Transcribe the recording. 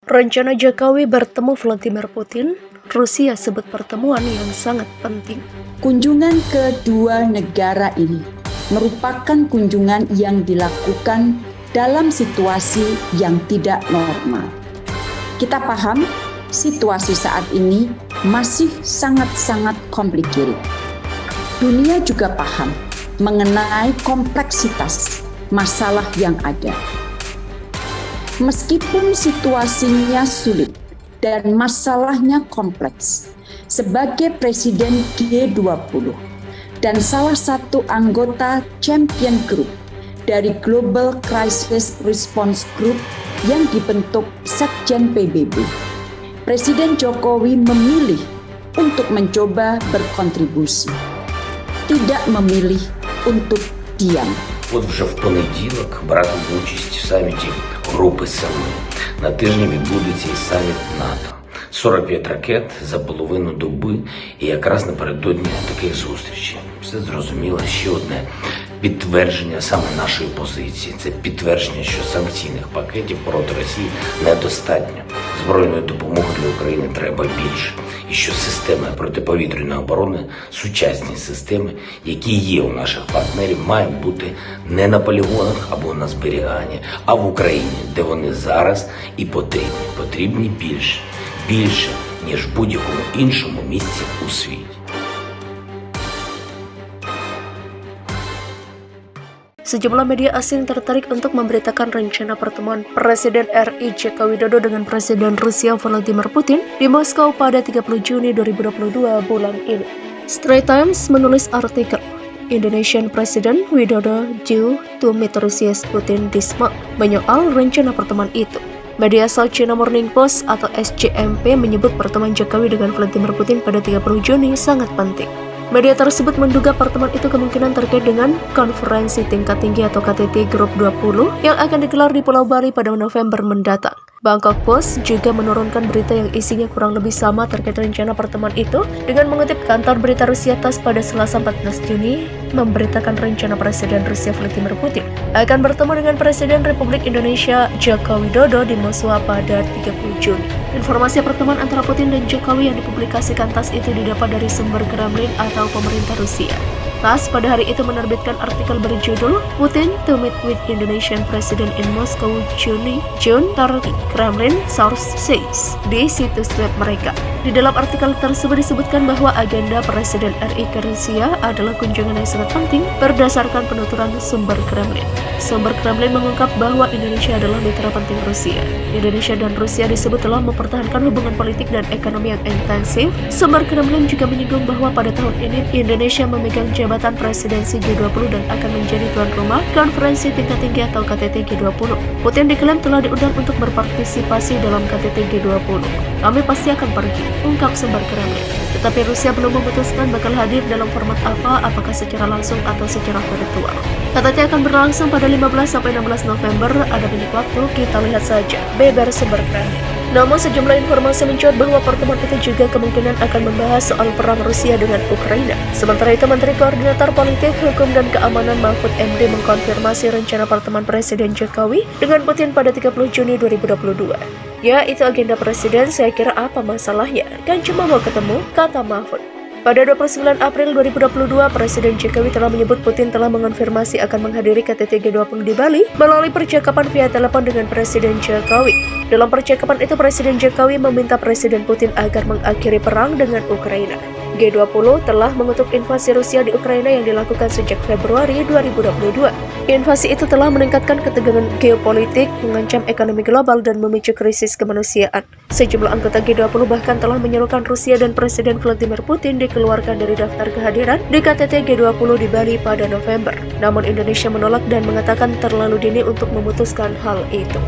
Rencana Jokowi bertemu Vladimir Putin, Rusia sebut pertemuan yang sangat penting. Kunjungan kedua negara ini merupakan kunjungan yang dilakukan dalam situasi yang tidak normal. Kita paham situasi saat ini masih sangat-sangat complicated. Dunia juga paham mengenai kompleksitas masalah yang ada. Meskipun situasinya sulit dan masalahnya kompleks, sebagai Presiden G20 dan salah satu anggota Champion Group dari Global Crisis Response Group yang dibentuk Sekjen PBB, Presiden Jokowi memilih untuk mencoba berkontribusi, tidak memilih untuk diam. От вже в понеділок братимуть участь в саміті Групи Семи. На тижні відбудеться і саміт НАТО. 45 ракет за половину доби і якраз напередодні таких зустрічей. Все зрозуміло, ще одне підтвердження саме нашої позиції. Це підтвердження, що санкційних пакетів проти Росії недостатньо. Збройної допомоги для України треба більше. І що системи протиповітряної оборони, сучасні системи, які є у наших партнерів, мають бути не на полігонах або на зберіганні, а в Україні, де вони зараз і потрібні. Потрібні більше. Більше, ніж в будь-якому іншому місці у світі. Sejumlah media asing tertarik untuk memberitakan rencana pertemuan Presiden RI Joko Widodo dengan Presiden Rusia Vladimir Putin di Moskow pada 30 Juni 2022 bulan ini. Straits Times menulis artikel, Indonesian President Widodo due to meet Russia's Putin this month, menyoal rencana pertemuan itu. Media South China Morning Post atau SCMP menyebut pertemuan Jokowi dengan Vladimir Putin pada 30 Juni sangat penting. Media tersebut menduga pertemuan itu kemungkinan terkait dengan konferensi tingkat tinggi atau KTT Grup 20 yang akan digelar di Pulau Bali pada November mendatang. Bangkok Post juga menurunkan berita yang isinya kurang lebih sama terkait rencana pertemuan itu dengan mengutip kantor berita Rusia TASS pada Selasa 14 Juni memberitakan rencana Presiden Rusia Vladimir Putin akan bertemu dengan Presiden Republik Indonesia Joko Widodo di Moskwa pada 30 Juni. Informasi pertemuan antara Putin dan Jokowi yang dipublikasikan TASS itu didapat dari sumber Kremlin atau pemerintah Rusia. TASS pada hari itu menerbitkan artikel berjudul Putin to meet with Indonesian President in Moscow June 30, Kremlin source says di situs web mereka. Di dalam artikel tersebut disebutkan bahwa agenda Presiden RI ke Rusia adalah kunjungan yang sangat penting berdasarkan penuturan sumber Kremlin. Sumber Kremlin mengungkap bahwa Indonesia adalah mitra penting Rusia. Indonesia dan Rusia disebut telah mempertahankan hubungan politik dan ekonomi yang intensif. Sumber Kremlin juga menyinggung bahwa pada tahun ini Indonesia memegang jabatan presidensi G20 dan akan menjadi tuan rumah konferensi tingkat tinggi atau KTT G20. Putin diklaim telah diundang untuk berpartisipasi dalam KTT G20. Kami pasti akan pergi, ungkap sumber Kremlin. Tetapi Rusia belum memutuskan bakal hadir dalam format apa, apakah secara langsung atau secara virtual. KTT akan berlangsung pada 15 sampai 16 November, ada banyak waktu, kita lihat saja, beber sumber Kremlin. Namun sejumlah informasi mencuat bahwa pertemuan itu juga kemungkinan akan membahas soal perang Rusia dengan Ukraina. Sementara itu, Menteri Koordinator Politik, Hukum, dan Keamanan Mahfud MD mengkonfirmasi rencana pertemuan Presiden Jokowi dengan Putin pada 30 Juni 2022. Ya, itu agenda Presiden, saya kira apa masalahnya? Kan cuma mau ketemu, kata Mahfud. Pada 29 April 2022, Presiden Jokowi telah menyebut Putin telah mengonfirmasi akan menghadiri KTT G20 di Bali melalui percakapan via telepon dengan Presiden Jokowi. Dalam percakapan itu, Presiden Jokowi meminta Presiden Putin agar mengakhiri perang dengan Ukraina. G20 telah mengutuk invasi Rusia di Ukraina yang dilakukan sejak Februari 2022. Invasi itu telah meningkatkan ketegangan geopolitik, mengancam ekonomi global, dan memicu krisis kemanusiaan. Sejumlah anggota G20 bahkan telah menyerukan Rusia dan Presiden Vladimir Putin dikeluarkan dari daftar kehadiran di KTT G20 di Bali pada November. Namun Indonesia menolak dan mengatakan terlalu dini untuk memutuskan hal itu.